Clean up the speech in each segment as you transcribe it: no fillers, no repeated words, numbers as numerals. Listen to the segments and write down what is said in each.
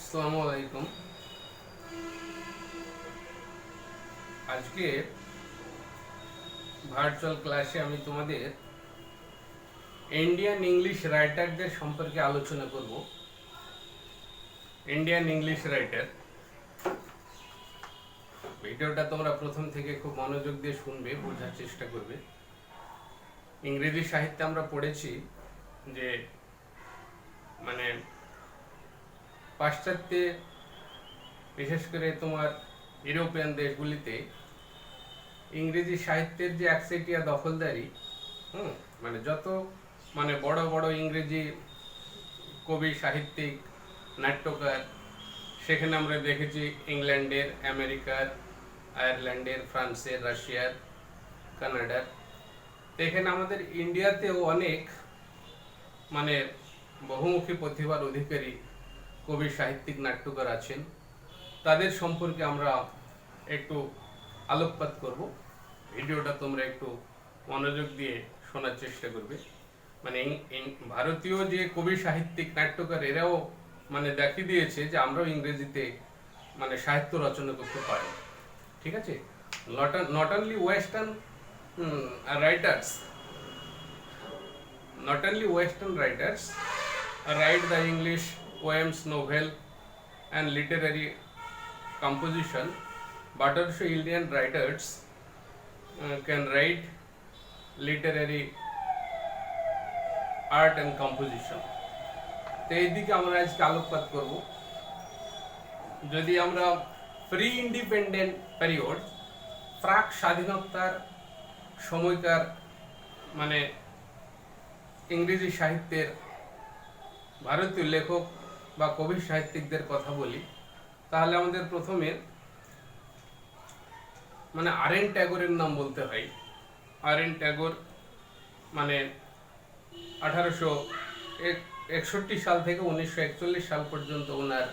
আসসালামু আলাইকুম। আজকে ভার্চুয়াল ক্লাসে আমি তোমাদের ইন্ডিয়ান ইংলিশ রাইটারদের সম্পর্কে আলোচনা করব। ইন্ডিয়ান ইংলিশ রাইটার ভিডিওটা তোমরা প্রথম থেকে খুব মনোযোগ দিয়ে শুনবে, বোঝার চেষ্টা করবে। ইংরেজি সাহিত্যে আমরা পড়েছি যে মানে পাশ্চাত্যে, বিশেষ করে তোমার ইউরোপিয়ান দেশগুলিতে ইংরেজি সাহিত্যের যে একচেটিয়া দখলদারি, মানে যত বড় বড় ইংরেজি কবি, সাহিত্যিক, নাট্যকার, সেখানে আমরা দেখেছি ইংল্যান্ডের, আমেরিকার, আয়ারল্যান্ডের, ফ্রান্সের, রাশিয়ার, কানাডার। তো এখানে আমাদের ইন্ডিয়াতেও অনেক বহুমুখী প্রতিভার অধিকারী কবি, সাহিত্যিক, নাট্যকার আছেন। তাদের সম্পর্কে আমরা একটু আলোকপাত করব। ভিডিওটা তোমরা একটু মনোযোগ দিয়ে শোনার চেষ্টা করবে। ভারতীয় যে কবি, সাহিত্যিক, নাট্যকার, এরাও দেখিয়ে দিয়েছে যে আমরাও ইংরেজিতে সাহিত্য রচনা করতে পারি। ঠিক আছে, not only western writers write the English poems, novel and literary composition, but also Indian writers can write literary art and composition. তো এই দিকে আমরা আজকে আলোকপাত করব। যদি আমরা প্রি ইন্ডিপেন্ডেন্ট পিরিয়ড, প্রাক স্বাধীনতার সময়কার ইংরেজি সাহিত্যের ভারতীয় লেখক বা কবি, সাহিত্যিকদের কথা বলি, তাহলে আমাদের প্রথমে আর.এন. ট্যাগরের নাম বলতে হয়। আর.এন. ট্যাগর 1861 সাল থেকে 1941 সাল পর্যন্ত ওনার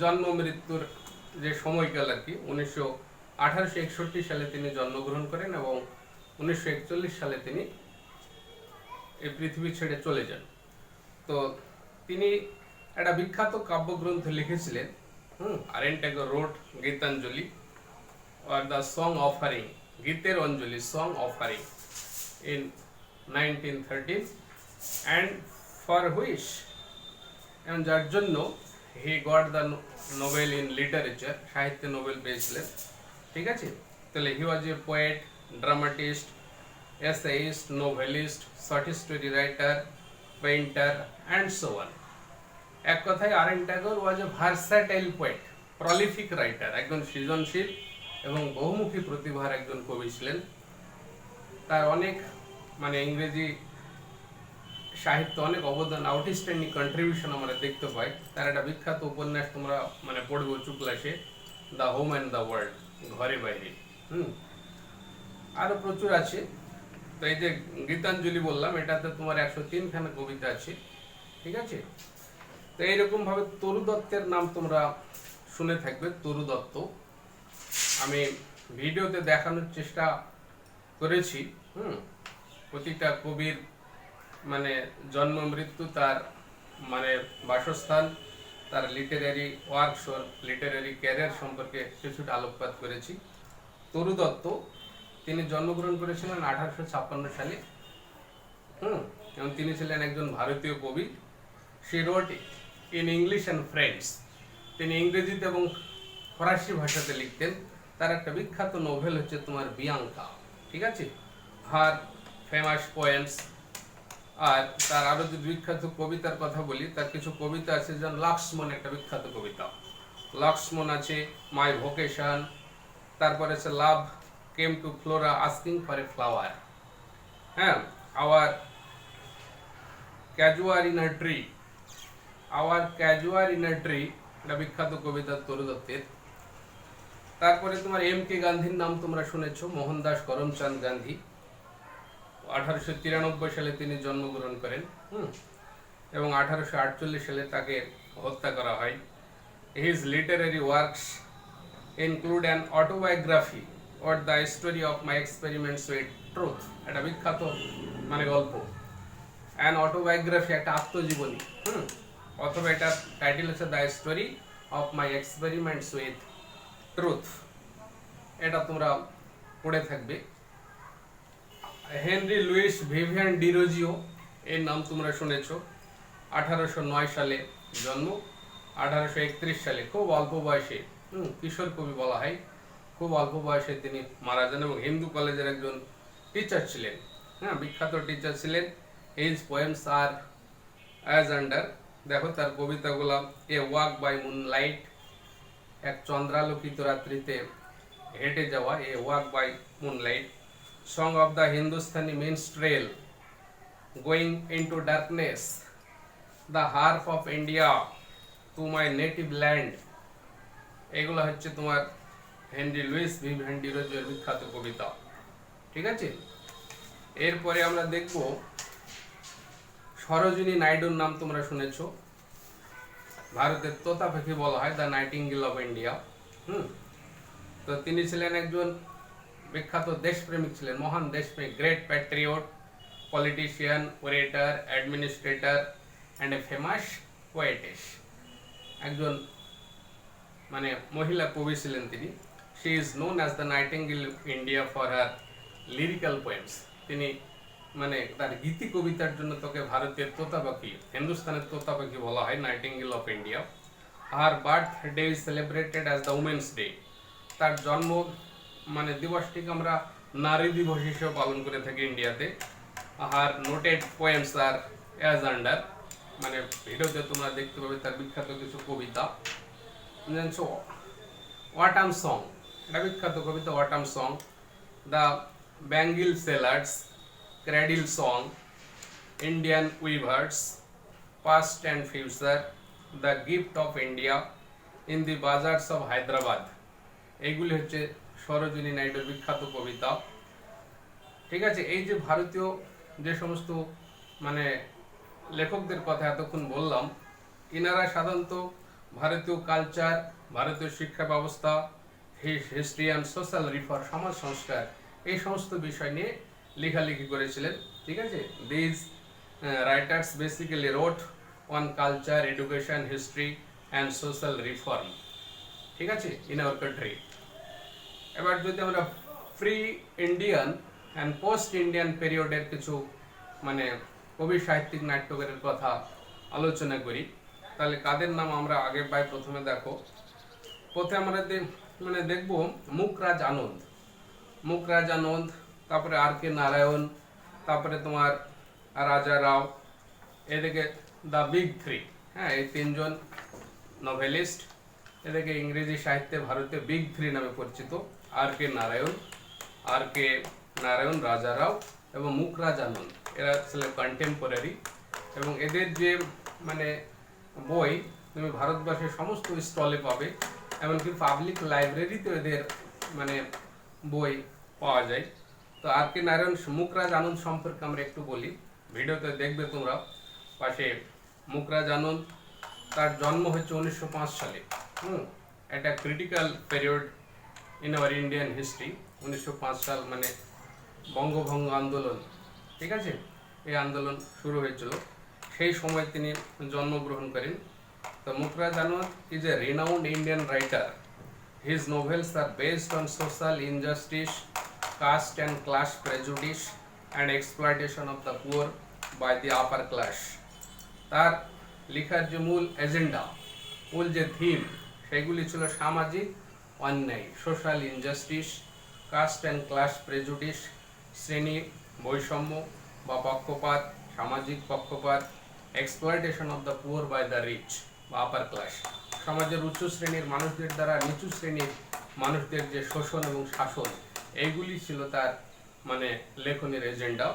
জন্ম মৃত্যুর যে সময়কাল আর কি, 1861 সালে তিনি জন্মগ্রহণ করেন এবং 1941 সালে তিনি এই পৃথিবী ছেড়ে চলে যান। তো তিনি একটা বিখ্যাত কাব্যগ্রন্থ লিখেছিলেন। আর.এন. Tagore রোট Gitanjali or the song offering, গীতের Anjali, song offering in 1913, and for which এবং যার জন্য he got the Nobel in literature, সাহিত্যে নোবেল পেয়েছিলেন। ঠিক আছে, তাহলে he was a poet, dramatist, essayist, novelist, short story writer, painter and so on. এক কথায় আর.এন. Tagore was a versatile poet, prolific writer, একজন সৃজনশীল এবং বহুমুখী প্রতিভার একজন কবি ছিলেন। তার অনেক ইংরেজি সাহিত্য অনেক অবদান, আউটস্ট্যান্ডিং কন্ট্রিবিউশন আমরা দেখতে পাই। তার একটা বিখ্যাত উপন্যাস তোমরা পড়বে উঁচু ক্লাসে, the home and the world, ঘরে বাইরে। আরো প্রচুর আছে। তো এই যে গীতাঞ্জলি বললাম, এটাতে তোমার 103 খানা কবিতা আছে। ঠিক আছে, তো এইরকম ভাবে তরু দত্তের নাম তোমরা শুনে থাকবে। তরু দত্ত আমি ভিডিওতে দেখানোর চেষ্টা করেছি। প্রতিটা কবির জন্ম মৃত্যু, তার বাসস্থান, তার লিটারারি ওয়ার্কস ও লিটারারি ক্যারিয়ার সম্পর্কে কিছুটা আলোকপাত করেছি। তরু দত্ত তিনি জন্মগ্রহণ করেছিলেন 1856 সালে। এবং তিনি ছিলেন একজন ভারতীয় কবি। she wrote in English and French, তিনি ইংরেজিতে এবং ফরাসি ভাষাতে লিখতেন। তার একটা বিখ্যাত নোভেল হচ্ছে তোমার বিয়াঙ্কা। ঠিক আছে, হার ফেমাস পোয়েমস। আর তার আরো যদি বিখ্যাত কবিতার কথা বলি, তার কিছু কবিতা আছে, যেমন লক্ষ্মণ একটা বিখ্যাত কবিতা, লক্ষ্মণ আছে, মাই ভোকেশন, তারপরে আছে love came to Flora asking for a flower, our casuarina tree, এটা বিখ্যাত কবিতা তরু দত্তের। তারপরে তোমার এম.কে. গান্ধীর নাম তোমরা শুনেছো, মোহনদাস করমচাঁদ গান্ধী। 1893 সালে তিনি জন্মগ্রহণ করেন এবং 1848 সালে তাকে হত্যা করা হয়। His literary works include an autobiography or the story of my experiments with truth, এটা বিখ্যাত গল্প, অ্যান অটোবায়োগ্রাফি, একটা আত্মজীবনী, অথবা এটার টাইটেল হচ্ছে the story of my experiments with truth. এটা তোমরা পড়ে থাকবে। হেনরি লুইস ভিভিয়ান ডিরোজিও, এর নাম তোমরা শুনেছো। 1809 সালে জন্ম, 1831 সালে, খুব অল্প বয়সে, কিশোর কবি বলা হয়, খুব অল্প বয়সে তিনি মারা যান, এবং হিন্দু কলেজের একজন টিচার ছিলেন, বিখ্যাত টিচার ছিলেন। His poems are as under, দেখো তার কবিতাগুলো, এ ওয়াক বাই মুনলাইট, এক চন্দ্রালোকিত রাত্রিতে হেঁটে যাওয়া, a walk by moonlight, song of the Hindustani minstrel, going into darkness, the harp of India, to my native land. এগুলো হচ্ছে তোমার হেনরি লুইস ভিভিয়ান ডিরোজিওর বিখ্যাত কবিতা। ঠিক আছে, এরপরে আমরা দেখব সরোজিনী নাইডুর নাম তোমরা শুনেছো। ভারতের তোতা পাখি বলা হয়, দ্য নাইটিঙ্গেল অফ ইন্ডিয়া। তো তিনি ছিলেন একজন বিখ্যাত দেশপ্রেমিক, ছিলেন মহান দেশপ্রেমিক, great patriot, politician, orator, administrator and a famous poetess. একজন মানে মহিলা কবি ছিলেন তিনি। She is known as the nightingale of India for her lyrical poems. তিনি মানে তার গীতি কবিতার জন্য তোকে ভারতের তোতা পাখি, হিন্দুস্তানের তোতা পাখি বলা হয়, nightingale of India. Her birth day is celebrated as the women's day. তার জন্ম মানে দিবসটিকে আমরা নারী দিবস হিসেবে পালন করে থাকি ইন্ডিয়াতে। Her noted poems are as under, মানে ভিডিওতে তোমরা দেখতে পাবে তার বিখ্যাত কিছু কবিতা। জানছো ওয়াটাম সং, এটা বিখ্যাত কবিতা autumn song, the bangle sellers, cradle song, Indian weavers, past and future, the gift of India, in the bazaars of Hyderabad. এইগুলি হচ্ছে সরোজিনী নাইডুর বিখ্যাত কবিতা। ঠিক আছে, এই যে ভারতীয় যে সমস্ত মানে লেখকদের কথা এতক্ষণ বললাম, ইনারা সাধারণত ভারতীয় কালচার, ভারতীয় শিক্ষা ব্যবস্থা, হিস্ট্রি অ্যান্ড সোশ্যাল রিফর্ম, সমাজ সংস্কার, এই সমস্ত বিষয় নিয়ে লেখালেখি করেছিলেন। ঠিক আছে, these writers basically wrote on culture, education, history and social reform. ঠিক আছে, ইন আওয়ার কান্ট্রি। এবার যদি আমরা pre Indian and post Indian পিরিয়ডের কিছু মানে কবি, সাহিত্যিক, নাট্যকারের কথা আলোচনা করি, তাহলে কাদের নাম আমরা আগে পাই? প্রথমে দেখো, প্রথমে আমরা মানে দেখব মুকরাজ আনন্দ। মুকরাজ আনন্দ, তারপরে আর কে নারায়ণ, তারপরে তোমার রাজা রাও, এদিকে দ্য বিগ থ্রি, এই তিনজন নভেলিস্ট, এদিকে ইংরেজি সাহিত্যে ভারতে বিগ থ্রি নামে পরিচিত, আর কে নারায়ণ, রাজা রাও এবং মুকরাজ আনন্দ। এরা ছিল কন্টেম্পোরারি, এবং এদের যে মানে বই তুমি ভারতবর্ষের সমস্ত স্টলে পাবে, এমনকি পাবলিক লাইব্রেরিতে এদের মানে বই পাওয়া যায়। তো আর কে নারায়ণ, মুকরাজ আনন্দ সম্পর্কে আমরা একটু বলি, ভিডিওতে দেখবে তোমরা পাশে। মুকরাজ আনন্দ, তার জন্ম হচ্ছে 1905 সালে। এটা critical period in our Indian history. 1905 সাল মানে বঙ্গভঙ্গ আন্দোলন, ঠিক আছে, এই আন্দোলন শুরু হয়েছিল, সেই সময় তিনি জন্মগ্রহণ করেন। তো Mulk Raj Anand is a renowned Indian writer. His novels are based on social injustice, caste and class prejudice and exploitation of the poor by the upper class. তার লেখার যে মূল এজেন্ডা, মূল যে থিম, সেগুলি ছিল সামাজিক অন্যায়, social injustice, caste and class prejudice, শ্রেণী বৈষম্য বা পক্ষপাত, সামাজিক পক্ষপাত, exploitation of the poor by the rich বা আপার ক্লাস, সমাজের উচ্চ শ্রেণীর মানুষদের দ্বারা নিচু শ্রেণীর মানুষদের যে শোষণ এবং শাসন, এইগুলি ছিল তার মানে লেখনের এজেন্ডা।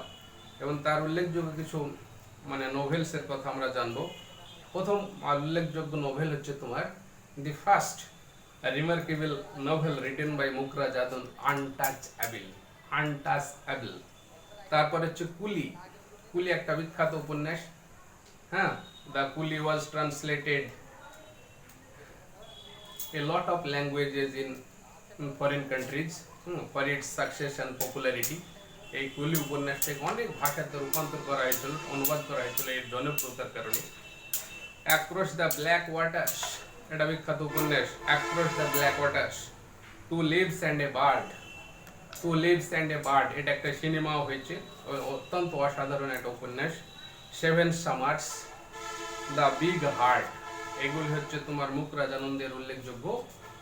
এবং তার উল্লেখযোগ্য কিছু মানে নোভেলসের কথা আমরা জানবো। প্রথম উল্লেখযোগ্য নোভেল হচ্ছে তোমার the first remarkable novel written by Mulk Raj Anand, untouchable. তারপর হচ্ছে কুলি। কুলি একটা বিখ্যাত উপন্যাস। The coolie was translated a lot of languages in foreign countries for its success and popularity. এই কুলি উপন্যাসটাকে অনেক ভাষাতে রূপান্তর করা হয়েছিল, অনুবাদ করা হয়েছিল এর জনপ্রিয়তার কারণে। অ্যাক্রস দ্য ব্ল্যাক ওয়াটার্স, এটা বিখ্যাত উপন্যাস। Across the black waters, two leaves and a bird, two leaves and a bird, এটা একটা সিনেমাও হয়েছে, অত্যন্ত অসাধারণ একটা উপন্যাস। Seven summers, the big heart, এগুলি হচ্ছে তোমার মুকরাজানন্দের উল্লেখযোগ্য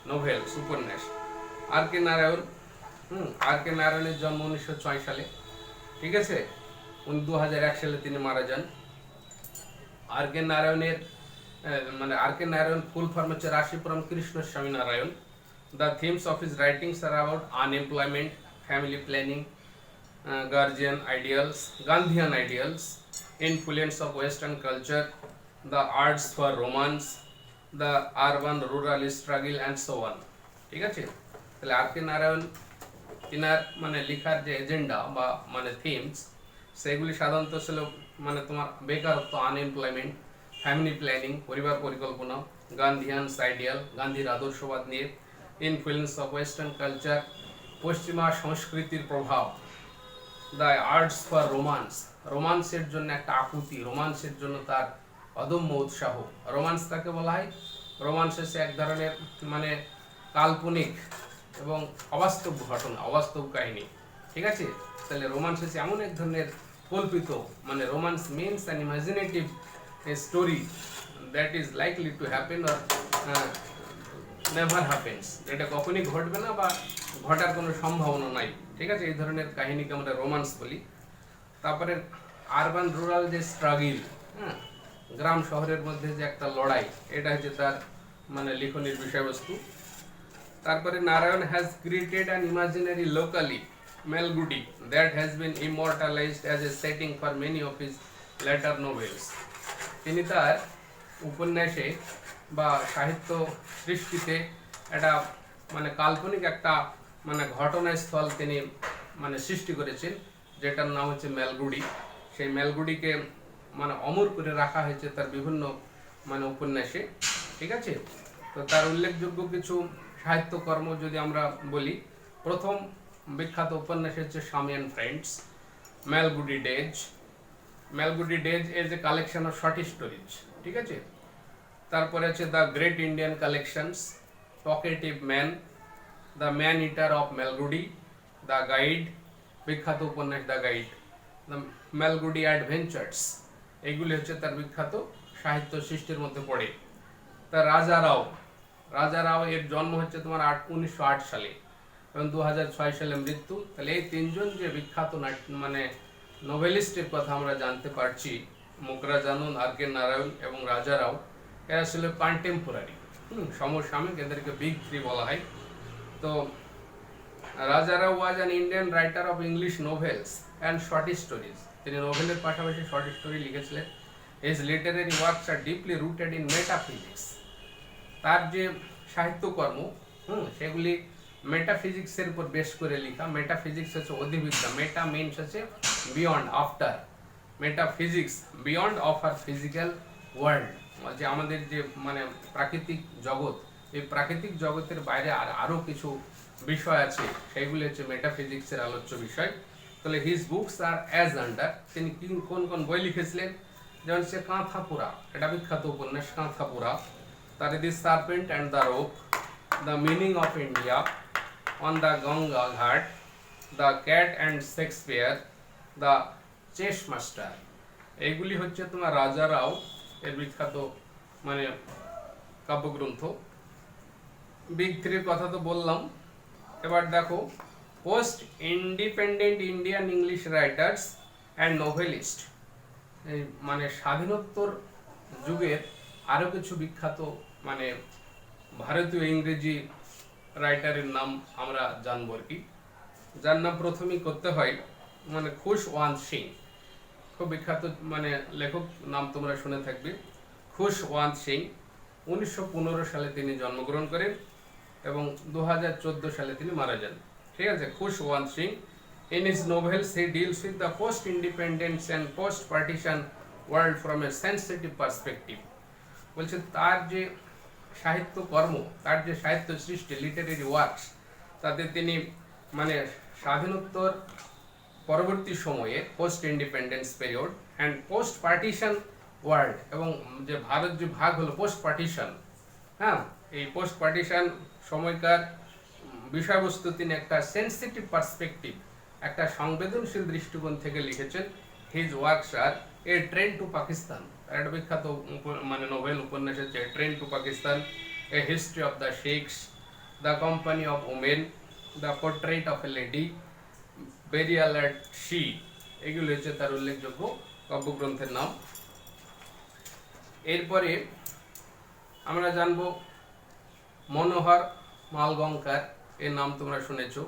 নোভেলস, উপন্যাস। আর কে নারায়ণ, আর কে নারায়ণের জন্ম 1906 সালে, ঠিক আছে। 2001 সালে তিনি মারা যান। আর কে নারায়ণের মানে আর কে নারায়ণ ফুল ফর্ম হচ্ছে Rasipuram Krishnaswami Narayan. The themes of his writings are about unemployment, family planning, guardian ideals, Gandhian ideals, influence of western culture, the arts for romance, the urban rural struggle and so on, ঠিক আছে। তাহলে আর কে নারায়ণ তিনার মানে লেখার যে এজেন্ডা বা মানে থিমস, সেগুলি সাধারণত ছিল মানে তোমার বেকারত্ব, আনএমপ্লয়মেন্ট, ফ্যামিলি প্ল্যানিং, পরিবার পরিকল্পনা, গান্ধিয়ানস আইডিয়াল, গান্ধীর আদর্শবাদ নিয়ে, ইনফ্লুয়েন্স অফ ওয়েস্টার্ন কালচার, পশ্চিমা সংস্কৃতির প্রভাব, দ্য আর্টস ফর রোমান্স, রোমান্সের জন্য একটা আকুতি, রোমান্সের জন্য তার অদম্য উৎসাহ। রোমান্স তাকে বলা হয়, রোমান্স হচ্ছে এক ধরনের মানে কাল্পনিক এবং অবাস্তব ঘটনা, অবাস্তব কাহিনী, ঠিক আছে। তাহলে রোমান্স হচ্ছে এমন এক ধরনের কল্পিত, মানে romance means an imaginative story that is likely to happen or never happens, এটা কখনই ঘটবে না বা ঘটার কোনো সম্ভাবনা নাই, ঠিক আছে। এই ধরনের কাহিনীকে আমরা রোমান্স বলি। তারপরে আরবান রুরাল যে স্ট্রাগল, গ্রাম শহরের মধ্যে যে একটা লড়াই, এটা হচ্ছে তার মানে লিখনের বিষয়বস্তু। তারপরে Narayan has created an imaginary locale Malgudi that has been immortalized as a setting for many of his later novels. তিনি তার উপন্যাসে বা সাহিত্য সৃষ্টিতে একটা মানে কাল্পনিক একটা মানে ঘটনাস্থল তিনি মানে সৃষ্টি করেছেন, যেটার নাম হচ্ছে মেলগুডি। সেই মেলগুডিকে মানে অমর করে রাখা হয়েছে তার বিভিন্ন মানে উপন্যাসে, ঠিক আছে। তো তার উল্লেখযোগ্য কিছু সাহিত্যকর্ম যদি আমরা বলি, প্রথম বিখ্যাত উপন্যাস হচ্ছে Swami and friends, Malgudi days. Malgudi days is a collection of short stories, ঠিক আছে। তারপরে আছে the great Indian collections, talkative man, the man eater of Malgudi, the guide, বিখ্যাত উপন্যাস the guide, the Malgudi adventures, এগুলি হচ্ছে তার বিখ্যাত সাহিত্য সৃষ্টির মধ্যে পড়ে। তার রাজা রাও, রাজা রাও এর জন্ম হচ্ছে তোমার 1908 সালে এবং 2006 সালে মৃত্যু। তাহলে এই তিনজন যে বিখ্যাত মানে নোভেলিস্টের কথা আমরা জানতে পারছি, মুকরাজানন, আর কে নারায়ণ এবং রাজা রাও, এরা ছিল কন্টেম্পোরারি, সমসাময়িক, এদেরকে বিগ থ্রি বলা হয়। তো Raja Rao was an Indian writer of English novels and short stories, তিনি নোভেলের পাশাপাশি শর্ট স্টোরি লিখেছিলেন। His literary works are deeply rooted in metaphysics, তার যে সাহিত্যকর্ম সেগুলি মেটাফিজিক্সের উপর বেশ করে লেখা। মেটাফিজিক্স হচ্ছে অধিবিদ্যা, মেটা মিনস হচ্ছে beyond, after, metaphysics beyond of our physical world, যে আমাদের যে মানে প্রাকৃতিক জগৎ, এই প্রাকৃতিক জগতের বাইরে আরও কিছু বিষয় আছে, সেইগুলি হচ্ছে মেটাফিজিক্সের আলোচ্য বিষয়। তাহলে his books are as under, তিনি কোন কোন বই লিখেছিলেন, যেমন হচ্ছে কাঁথাপুরা, এটা বিখ্যাত উপন্যাস কাঁথাপুরা। তার the serpent and the rope, the meaning of India, on the Ganga ghat, the cat and Shakespeare, the chess master, এইগুলি হচ্ছে তোমার রাজা রাও এর বিখ্যাত মানে কাব্যগ্রন্থ। বিগ থ্রির কথা তো বললাম। এবার দেখো post independent Indian English writers and novelist, মানে স্বাধীনোত্তর যুগের আরও কিছু বিখ্যাত মানে ভারতীয় ইংরেজি রাইটারের নাম আমরা জানবো আর কি, যার নাম প্রথমেই করতে হয় মানে খুশওয়ান্ত সিং, খুব বিখ্যাত মানে লেখক, নাম তোমরা শুনে থাকবে, খুশওয়ান্ত সিং। 1915 সালে তিনি জন্মগ্রহণ করেন এবং 2014 সালে তিনি মারা যান, ঠিক আছে। খুশওয়ান্ত Singh, in his novels he deals with the post-independence and post-partition world from a sensitive perspective, বলছে তার যে সাহিত্যকর্ম, তার যে সাহিত্য সৃষ্টি, লিটারেরি ওয়ার্কস, তাতে তিনি মানে স্বাধীনোত্তর পরবর্তী সময়ে post independence period and post partition world, এবং যে ভারত যে ভাগ হলো পোস্ট পার্টিশন, হ্যাঁ, এই পোস্ট পার্টিশন সময়কার বিষয়বস্তু তিনি একটা সেন্সিটিভ পার্সপেক্টিভ, একটা সংবেদনশীল দৃষ্টিকোণ থেকে লিখেছেন। His works are a train to Pakistan, একটা বিখ্যাত মানে নোবেল উপন্যাস হচ্ছে train to Pakistan, a history of the Sikhs, the company of women, the portrait of a lady, burial at sea, এগুলো হচ্ছে তার উল্লেখযোগ্য কাব্যগ্রন্থের নাম। এরপরে আমরা জানব মনোহর মালগঙ্কার, এর নাম তোমরা শুনেছো।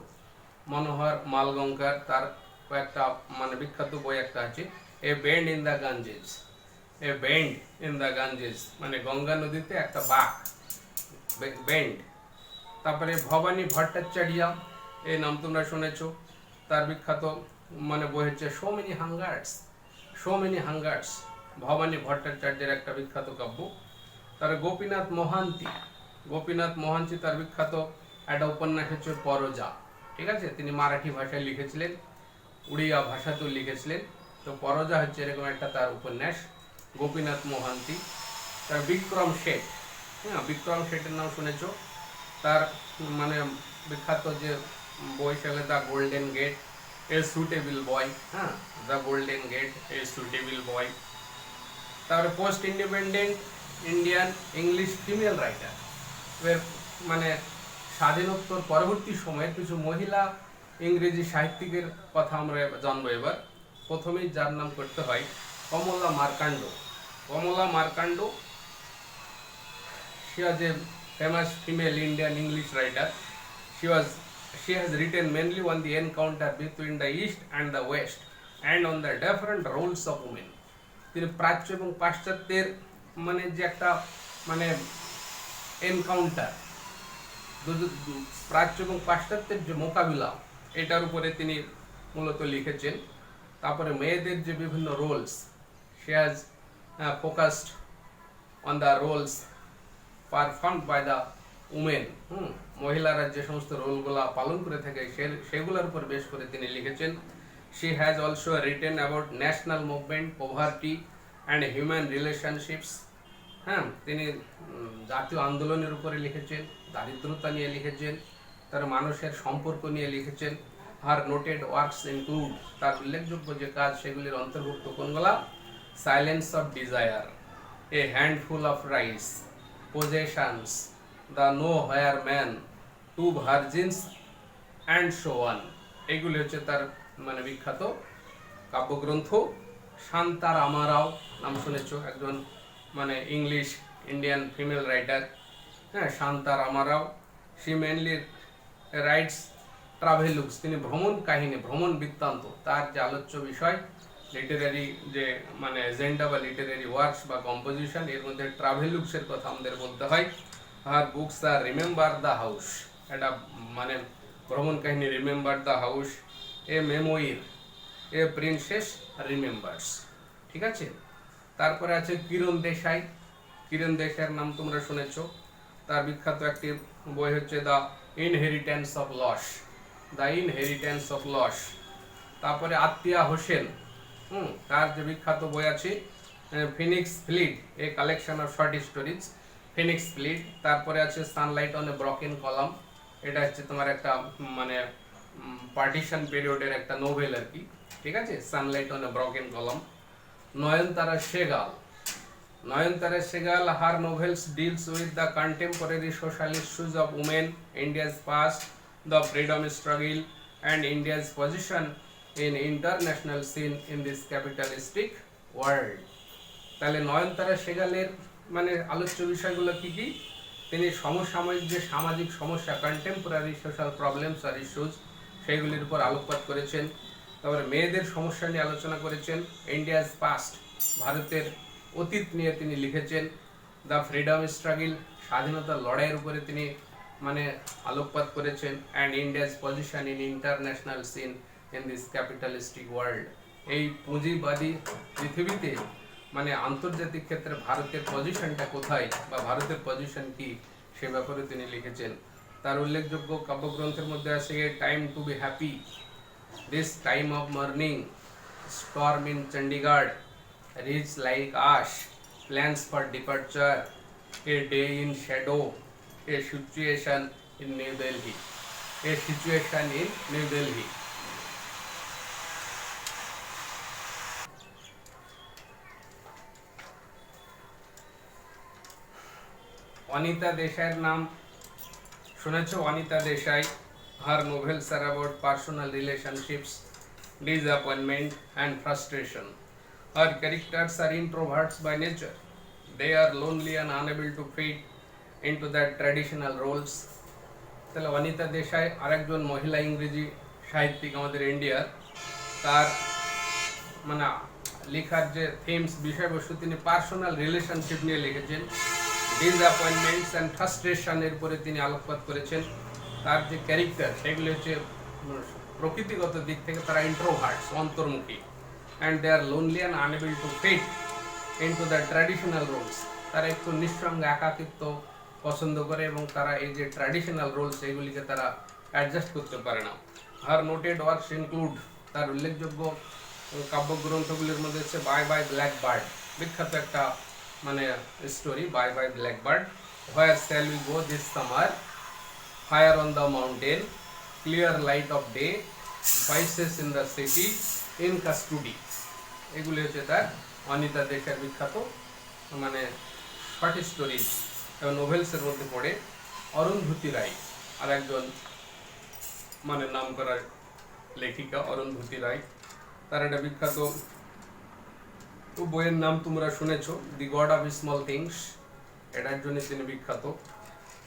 মনোহর মালগঙ্কার, তার কয়েকটা মানে বিখ্যাত বই একটা আছে, a bend in the Ganges, a bend in the Ganges মানে গঙ্গা নদীতে একটা বাঁক, বেন্ড। তারপরে ভবানী ভট্টাচার্য, এই নাম তোমরা শুনেছো, তার বিখ্যাত মানে বই হচ্ছে so many hungers, so many hungers, Bhabani ভট্টাচার্যের একটা বিখ্যাত কাব্য। তার গোপীনাথ মহান্তি, গোপীনাথ মহান্তি তার বিখ্যাত একটা উপন্যাস হচ্ছে পরজা, ঠিক আছে, তিনি মারাঠি ভাষায় লিখেছিলেন, উড়িয়া ভাষাতেও লিখেছিলেন, তো পরজা হচ্ছে এরকম একটা তার উপন্যাস, গোপীনাথ মহান্তি। তার বিক্রম শেঠ, হ্যাঁ, বিক্রম শেঠের নাম শুনেছো, তার মানে বিখ্যাত যে বই সেগুলো the golden gate, a suitable boy, হ্যাঁ, the golden gate, a suitable boy. তারপরে post independent Indian English female writer, এর মানে স্বাধীনোত্তর পরবর্তী সময়ে কিছু মহিলা ইংরেজি সাহিত্যিকের কথা আমরা জানবো এবার। প্রথমেই যার নাম করতে হয় কমলা মার্কান্ড, কমলা মার্কান্ড, she was a famous female Indian English writer. She has written mainly on the encounter between the East and the West and on the different roles of women. তিনি প্রাচ্য এবং পাশ্চাত্যের মানে যে একটা মানে এনকাউন্টার, প্রাচ্য এবং পাশ্চাত্যের যে মোকাবিলা, এটার উপরে তিনি মূলত লিখেছেন। তারপরে মেয়েদের যে বিভিন্ন roles, she has focused on the roles perform by the women, মহিলারা যে সমস্ত রোলগুলো পালন করে থাকে সেগুলোর উপর বেশ করে তিনি লিখেছেন। She has also written about national movement, poverty and human relationships, হ্যাঁ, তিনি জাতীয় আন্দোলনের উপরে লিখেছেন, দারিদ্রতা নিয়ে লিখেছেন, তার মানুষের সম্পর্ক নিয়ে লিখেছেন। হার নোটেড ওয়ার্কস ইনক্লুড, তার উল্লেখযোগ্য যে কাজ সেগুলির অন্তর্ভুক্ত কোনগুলা, silence of desire, a handful of rice, possessions, the nowhere man, two virgins and so on, এগুলি হচ্ছে তার মানে বিখ্যাত কাব্যগ্রন্থ। শান্তা রামারাও নাম শুনেছ, একজন মানে ইংলিশ ইন্ডিয়ান ফিমেল রাইটার, হ্যাঁ, Santha Rama Rau. She mainly writes travelogues, তিনি ভ্রমণ কাহিনী, ভ্রমণ বৃত্তান্ত, তার যে আলোচ্য বিষয় লিটারারি যে মানে এজেন্ডা বা লিটারারি ওয়ার্কস বা কম্পোজিশন, এর মধ্যে ট্রাভেলুকসের কথা আমাদের বলতে হয়। আর books are remember the house, এটা মানে ভ্রমণ কাহিনী, remember the house, a memoir, a princess remembers, ঠিক আছে। তারপরে আছে কিরণ দেশাই, কিরণ দেশাইয়ের নাম তোমরা শুনেছ, তার বিখ্যাত একটি বই হচ্ছে the inheritance of loss, the inheritance of loss. তারপরে আতিয়া হোসেন, তার যে বিখ্যাত বই আছে phoenix fled, a collection of short stories, phoenix fled. তারপরে আছে sunlight on a broken column, এটা হচ্ছে তোমার একটা মানে পার্টিশন পিরিয়ডের একটা নোভেল আর কি, ঠিক আছে, sunlight on a broken column. Nayantara Sahgal, Nayantara Sahgal, her novels deals with the contemporary social issues of women, India's past, the freedom struggle and India's position in international scene in this capitalistic world. তাহলে নয়নতারা সেগালের মানে আলোচ্য বিষয়গুলো কি কি, তিনি সমসাময়িক যে সামাজিক সমস্যা, কন্টেম্পোরারি সোশ্যাল প্রবলেমস আর ইস্যুজ, সেইগুলির উপর আলোকপাত করেছেন। তারপরে মেয়েদের সমস্যা নিয়ে আলোচনা করেছেন। ইন্ডিয়াস পাস্ট, ভারতের অতীত নিয়ে তিনি লিখেছেন। দ্য ফ্রিডম স্ট্রাগল, স্বাধীনতার লড়াইয়ের উপরে তিনি মানে আলোকপাত করেছেন। And India's position in international seen in this capitalistic world, এই পুঁজিবাদী পৃথিবীতে মানে আন্তর্জাতিক ক্ষেত্রে ভারতের পজিশনটা কোথায় বা ভারতের পজিশন কি, সে ব্যাপারে তিনি লিখেছেন। তার উল্লেখযোগ্য কাব্যগ্রন্থের মধ্যে আছে time to be happy, This time of morning, storm in Chandigarh, rich like ash, plans for departure, a day in shadow, a situation in New Delhi. A situation in New Delhi. Anita দেশাইয়ের নাম শুনেছো? Anita Desai, her novels are about personal relationships, disappointment and frustration. Her characters are introverts by nature. They are lonely and unable to fit into their traditional roles. তাহলে অনিতা দেশাই আরেকজন মহিলা ইংরেজি সাহিত্যিক আমাদের ইন্ডিয়ার। তার মানে লেখার যে থিমস, বিষয়বস্তু, তিনি পার্সোনাল রিলেশনশিপ নিয়ে লিখেছেন। ডিসঅ্যাপয়েন্টমেন্টস অ্যান্ড ফ্রাস্ট্রেশনের উপরে তিনি আলোকপাত করেছেন। তার যে ক্যারেক্টার সেগুলি হচ্ছে প্রকৃতিগত দিক থেকে তারা ইন্ট্রোভার্টস, অন্তর্মুখী, and they are lonely and unable to fit into the traditional roles. তারা একটু নিঃসঙ্গ একাকিত্ব পছন্দ করে এবং তারা এই যে ট্র্যাডিশনাল রোলস এগুলিকে তারা অ্যাডজাস্ট করতে পারে না। হার নোটেড ওয়ার্কস ইনক্লুড, তার উল্লেখযোগ্য কাব্যগ্রন্থগুলির মধ্যে হচ্ছে বাই বাই ব্ল্যাক বার্ড, বিখ্যাত একটা মানে story, bye bye black bird, where shall we go this summer, fire on the mountain, clear light off day, voices in the city, in custody. এগুলি হচ্ছে তার অনিতা দেশাইয়ের বিখ্যাত মানে শর্ট স্টোরিজ এবং নোভেলসের মধ্যে পড়ে। অরুন্ধতী রায় আর একজন মানে নাম করা লেখিকা, অরুন্ধতী রায়। তার একটা বিখ্যাত বইয়ের নাম তোমরা শুনেছো, দি গড অফ স্মল থিংস, এটার জন্য তিনি বিখ্যাত।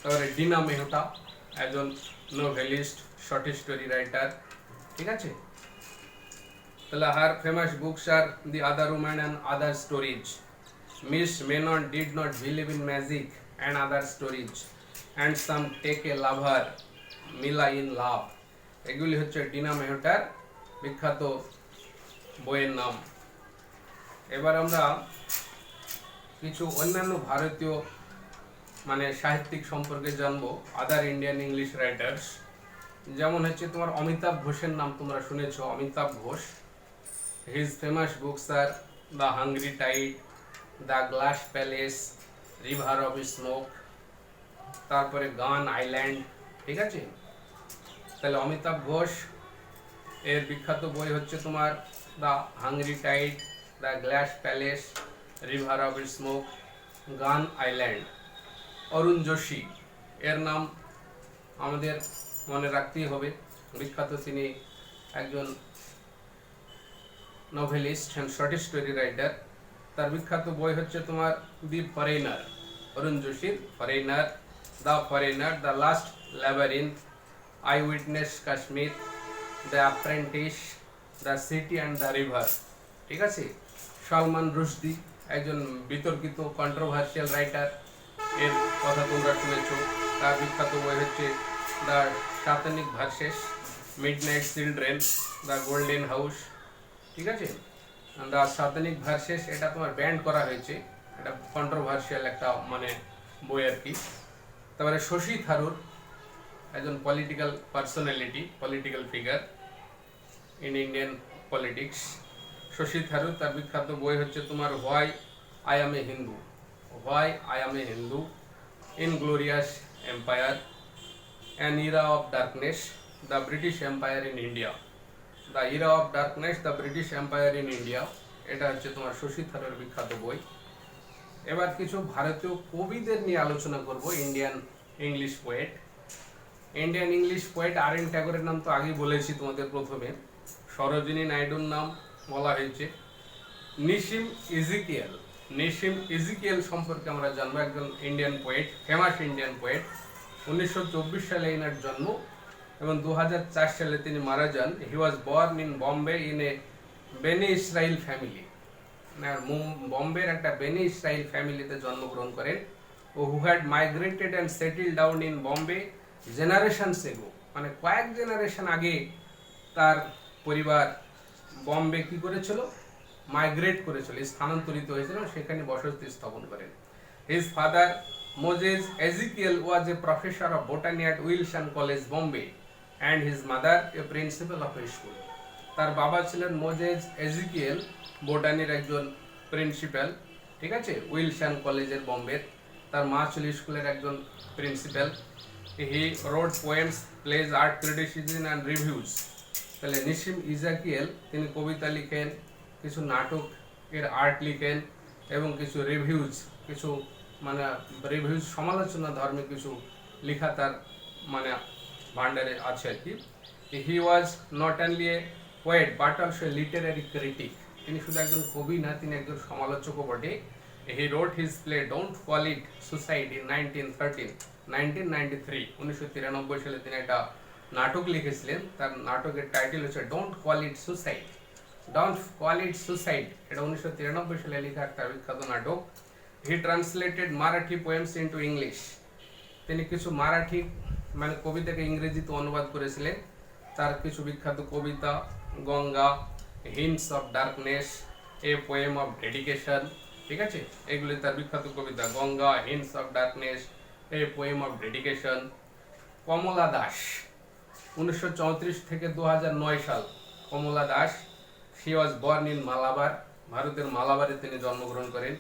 তারপরে ডিনা মেহতা, একজন নোভেলিস্ট, শর্ট স্টোরি রাইটার, ঠিক আছে। তাহলে her famous books are the other woman and other stories, Miss Menon did not believe in magic and other stories, and some take a lover, Mila in love. এগুলি হচ্ছে dinner মেহতার বিখ্যাত বইয়ের নাম। এবার আমরা কিছু অন্যান্য ভারতীয় মানে সাহিত্যিক সম্পর্কে জানবো, আদার ইন্ডিয়ান ইংলিশ রাইটার্স। যেমন হচ্ছে তোমার অমিতাভ ঘোষের নাম তোমরা শুনেছো, Amitav Ghosh. His famous books are the hungry tide, the glass palace, river of smoke, তারপরে গান আইল্যান্ড, ঠিক আছে। তাহলে অমিতাভ ঘোষ এর বিখ্যাত বই হচ্ছে তোমার the hungry tide, the glass palace, river of smoke, gun island. Arun Joshi এর নাম আমাদের মনে রাখতেই হবে, বিখ্যাত তিনি একজন novelist and short story writer. তার বিখ্যাত বই হচ্ছে তোমার দি ফরেনার, অরুণ যোশীর foreigner, the foreigner, the last labyrinth, I witness Kashmir, the apprentice, the city and the river, ঠিক আছে। সালমান রুশদি একজন বিতর্কিত কন্ট্রোভার্সিয়াল রাইটার, এর কথা তোমরা শুনেছো। তার বিখ্যাত বই হচ্ছে the satanic verses, midnight children, the golden house, ঠিক আছে। দ্য সাতানিক ভার্সেস এটা তোমার ব্যান্ড করা হয়েছে, এটা কন্ট্রোভার্সিয়াল একটা মানে বই আর কি। তারপরে শশী থারুর একজন political personality, political figure in Indian politics. Shashi Tharoor, তার বিখ্যাত বই হচ্ছে তোমার why I am A Hindu, why I am A Hindu, inglorious empire, an Ira of darkness, the British empire in India, the era of darkness, the British empire in India, এটা হচ্ছে তোমার শশী থারুর বিখ্যাত বই। এবার কিছু ভারতীয় কবিদের নিয়ে আলোচনা করব, Indian English poet. Indian English poet R N ট্যাগরের নাম তো আগেই বলেছি তোমাদের প্রথমে, সরোজিনী নাইডুর নাম বলা হয়েছে। নিশিম ইজিকিয়েল, নিশিম ইজিকিয়েল সম্পর্কে আমরা জানবো, একজন Indian poet, famous Indian poet. 1924 সালে এনার জন্ম এবং 2004 সালে তিনি মারা যান। He was born in Bombay in a Bene Israel family, বম্বের একটা বেনি ইসরাইল ফ্যামিলিতে জন্মগ্রহণ করেন। ও who had migrated and settle down in Bombay generations ago, মানে কয়েক জেনারেশন আগে তার পরিবার বম্বে কি করেছিল, মাইগ্রেট করেছিল, স্থানান্তরিত হয়েছিল, সেখানে বসতি স্থাপন করেন। His father Moses Ezequiel was a professor of botany at Wilson college Bombay and his mother A principal of A school. তার বাবা ছিলেন মোজেস এজিকিয়েল, বোটানির একজন প্রিন্সিপাল, ঠিক আছে, উইলসন কলেজের বোম্বের। তার মা ছিল স্কুলের একজন principal. He wrote poems, plays, art criticism and reviews. তাহলে নিসিম ইজাকিয়েল তিনি কবিতা লিখেন, কিছু নাটকের আর্ট লিখেন এবং কিছু রিভিউজ, কিছু মানে রিভিউজ সমালোচনা ধর্মী কিছু লেখা তার মানে ভান্ডারে আছে আর কি। He was not only a poet but also a literary critic. তিনি শুধু একজন কবি না, তিনি একজন সমালোচকও বটে। He wrote his play don't call it suicide in 1993 সালে তিনি একটা নাটক লিখেছিলেন। তার নাটকের টাইটেল হচ্ছে don't call it suicide. Don't call it suicide, এটা 1993 সালে লেখা একটা বিখ্যাত নাটক। He translated Marathi poems into English. তিনি কিছু মারাঠি মানে কবিতাকে ইংরেজিতে অনুবাদ করেছিলেন। তার কিছু বিখ্যাত কবিতা Ganga, hints of darkness, a poem of dedication, ঠিক আছে, এগুলি তার বিখ্যাত কবিতা। Ganga, hints of darkness, a poem of dedication. Kamala Das, 1934 থেকে 2009 সাল। Kamala Das, she was born in Malabar, ভারতের মালাবারে তিনি জন্মগ্রহণ করেন।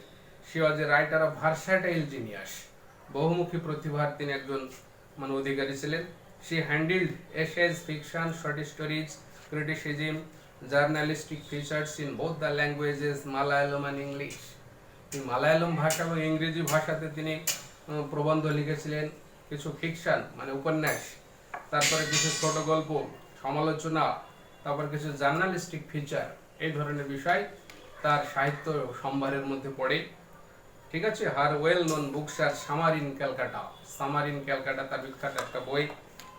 She was a writer of versatile genius, বহুমুখী প্রতিভার তিনি একজন মানে অধিকারী ছিলেন। She handled essays, fiction, short stories, criticism, journalistic features in both the languages Malayalam and English. Malayalam ভাষা এবং ইংরেজি ভাষাতে তিনি প্রবন্ধ লিখেছিলেন, কিছু ফিকশন মানে উপন্যাস, তারপরে কিছু ছোট গল্প, সমালোচনা, তারপর কিছু জার্নালিস্টিক ফিচার, এই ধরনের বিষয় তার সাহিত্য সম্ভারের মধ্যে পড়ে, ঠিক আছে। Her well known books are summer in Calcutta. Summer in Calcutta তার বিখ্যাত একটা বই।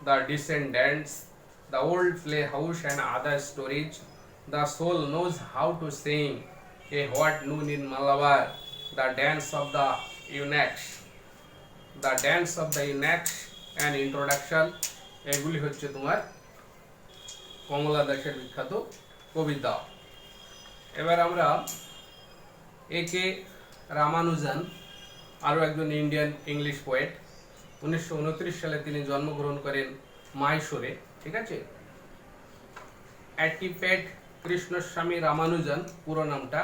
The descendants, the old play house and other stories, the soul knows how to sing, a hot noon in Malabar, the dance of the eunuchs, the dance of the eunuchs and introduction. এগুলি হচ্ছে তোমার কমলা দাসের বিখ্যাত কবিতা। এবার আমরা একে রামানুজান, আরও একজন ইন্ডিয়ান ইংলিশ পোয়েট। 1929 সালে তিনি জন্মগ্রহণ করেন মাইসোরে, ঠিক আছে। অ্যাটিপেট কৃষ্ণস্বামী রামানুজান, পুরো নামটা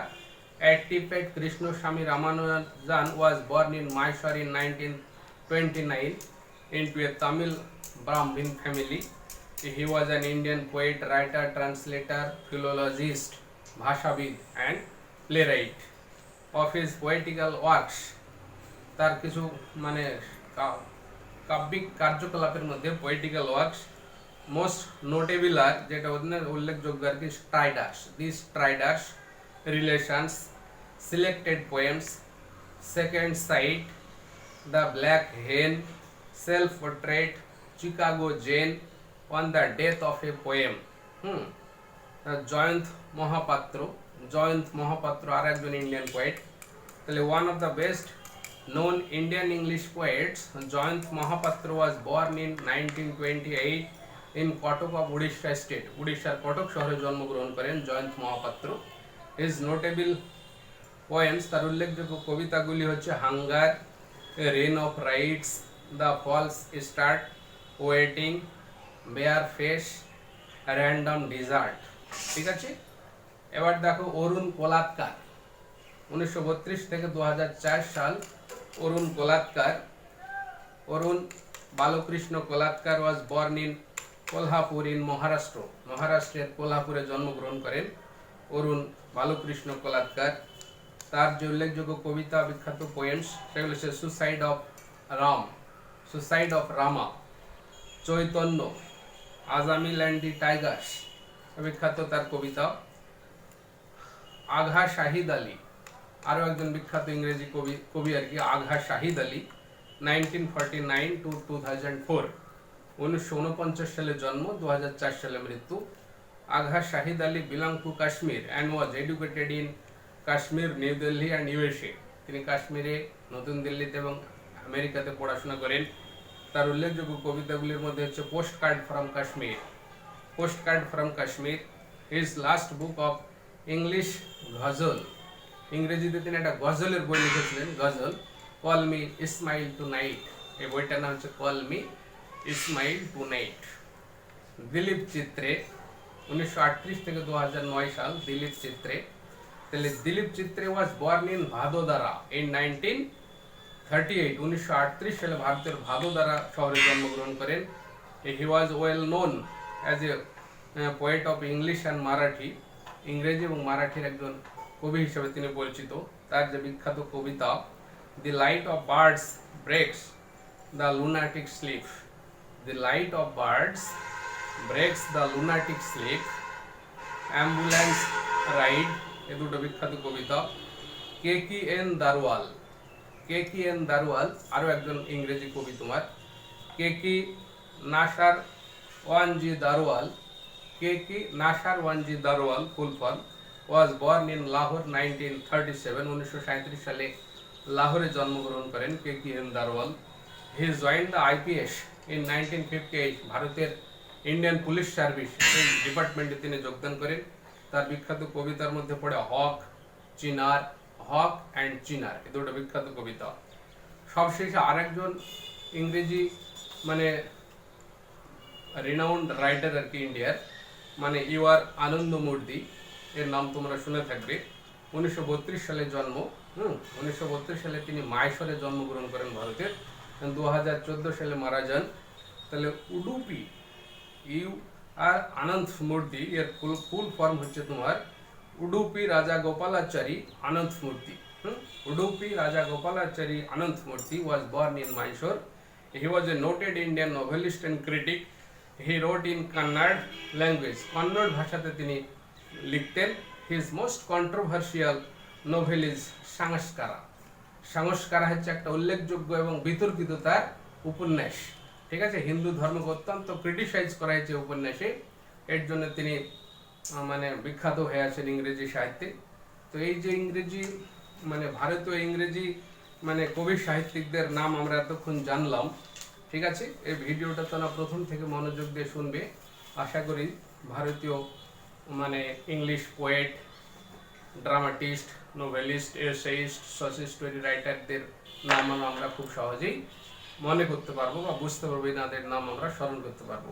Attipate Krishnaswami Ramanujan was born in Mysore in 1929 into a Tamil Brahmin family. He was an Indian poet, writer, translator, philologist, ভাষাবিদ and playwright. Of his poetical works, তার কিছু মানে কাব্যিক কার্যকলাপের মধ্যে poetical works most notable are, যেটা উল্লেখযোগ্য আর কি, striders, the striders, relations, selected poems, second sight, the black hen, self portrait, Chicago zen, on the death of a poem. Jayanta Mahapatra, Jayanta Mahapatra আর একজন ইন্ডিয়ান পোয়েট। তাহলে one of the best known Indian English poets, Jayant Mahapatra was born in 1928 in Kotak of Odisha state. Odisha Kotak শহরে জন্মগ্রহণ করেন Jayanta Mahapatra. His notable poems, তার উল্লেখযোগ্য কবিতাগুলি হচ্ছে hunger, rain of rites, the false start, waiting, bare face, random desert, ঠিক আছে। এবার দেখো অরুণ কোলাৎকার, 1932 থেকে 2004 সাল। Arun Kolatkar, Arun Balkrishna Kolatkar was born in Kolhapur in Maharashtra, মহারাষ্ট্রের কোলহাপুরে জন্মগ্রহণ করেন অরুণ বালকৃষ্ণ কোলাৎকার। তার যে উল্লেখযোগ্য কবিতা, বিখ্যাত পোয়েমস, সেগুলো হচ্ছে suicide of Ram, suicide of Rama, Chaitanya, Ajamil and the tigers, বিখ্যাত তার কবিতা। আঘা শাহিদ আলী, আরও একজন বিখ্যাত ইংরেজি কবি আর কি, আঘা শাহিদ আলী, 1949 to 2004, 1949 সালে জন্ম, 2004 সালে মৃত্যু। Agha Shahid Ali belong to Kashmir and was educated in Kashmir, New Delhi and USA. তিনি কাশ্মীরে, নতুন দিল্লিতে এবং আমেরিকাতে পড়াশোনা করেন। তার উল্লেখযোগ্য কবিতাগুলির মধ্যে হচ্ছে post card from Kashmir, post card from Kashmir, his last book of English ghazal, ইংরেজিতে তিনি একটা গজলের বই লিখেছিলেন, ghazal, call me Ishmael tonight, এই বইটার নাম হচ্ছে call me Ishmael tonight. Dilip Chitre, 1938 থেকে 2009 সাল দিলীপ চিত্রে। তাহলে Dilip Chitre was born in Vadodara in 1938, 1938 সালে ভারতের ভাদোদারা শহরে জন্মগ্রহণ করেন। He was well known as a poet of English and Marathi, ইংরেজি এবং মারাঠির একজন কবি হিসেবে তিনি পরিচিত। তার যে বিখ্যাত কবিতা the light of birds breaks the lunatic sleep, the light of birds breaks the lunatic sleep, ambulance ride, এ দুটো বিখ্যাত কবিতা। KKN দারওয়াল, KKN দারওয়াল আরও একজন ইংরেজি কবি তোমার। KK নাসার ওয়ানজি দারওয়াল, KK নাসার ওয়ানজি Daruwalla full form was born in Lahore 1937, 1937 সালে লাহোরে জন্মগ্রহণ করেন KKN Daruwalla. He joined the IPS in 1958, ভারতের ইন্ডিয়ান পুলিশ সার্ভিস এই ডিপার্টমেন্টে তিনি যোগদান করেন। তার বিখ্যাত কবিতার মধ্যে পড়ে হক চিনার, হক অ্যান্ড চিনার, এ দুটো বিখ্যাত কবিতা। সবশেষে আরেকজন ইংরেজি মানে রিনাউন্ড রাইটার আর কি ইন্ডিয়ার, মানে ইউআর আনন্দমূর্তি, এর নাম তোমরা শুনে থাকবে। 1932 সালে জন্ম। 1932 সালে তিনি মাইশোরে জন্মগ্রহণ করেন ভারতের, 2014 সালে মারা যান। তাহলে উডুপি ইউ আর আনন্দ মূর্তি, এর ফুল ফর্ম হচ্ছে তোমার উডুপি রাজা গোপালাচারী আনন্দ মূর্তি। উডুপি রাজা গোপালাচারী আনন্দ মূর্তি was born in Mysore. He was a noted Indian novelist and critic. He wrote in Kannada language. Kannada ভাষাতে তিনি লিখতেন। His most controversial novel is সংস্কারা। সংস্কারা হচ্ছে একটা উল্লেখযোগ্য এবং বিতর্কিত তার উপন্যাস। ঠিক আছে, হিন্দু ধর্মকে অত্যন্ত ক্রিটিসাইজ করা হয়েছে উপন্যাসে, এর জন্য তিনি মানে বিখ্যাত হয়ে আছেন ইংরেজি সাহিত্যে। তো এই যে ইংরেজি মানে ভারতীয় ইংরেজি মানে কবি সাহিত্যিকদের নাম আমরা এতক্ষণ জানলাম। ঠিক আছে, এই ভিডিওটা তোমরা প্রথম থেকে মনোযোগ দিয়ে শুনবে। আশা করি ভারতীয় মানে English poet, dramatist, novelist, essayist, short story রাইটারদের নাম আমরা খুব সহজেই মনে করতে পারবো বা বুঝতে পারবো, এনাদের নাম আমরা স্মরণ করতে পারবো।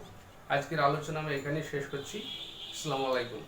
আজকের আলোচনা আমি এখানেই শেষ করছি। আসসালামু আলাইকুম।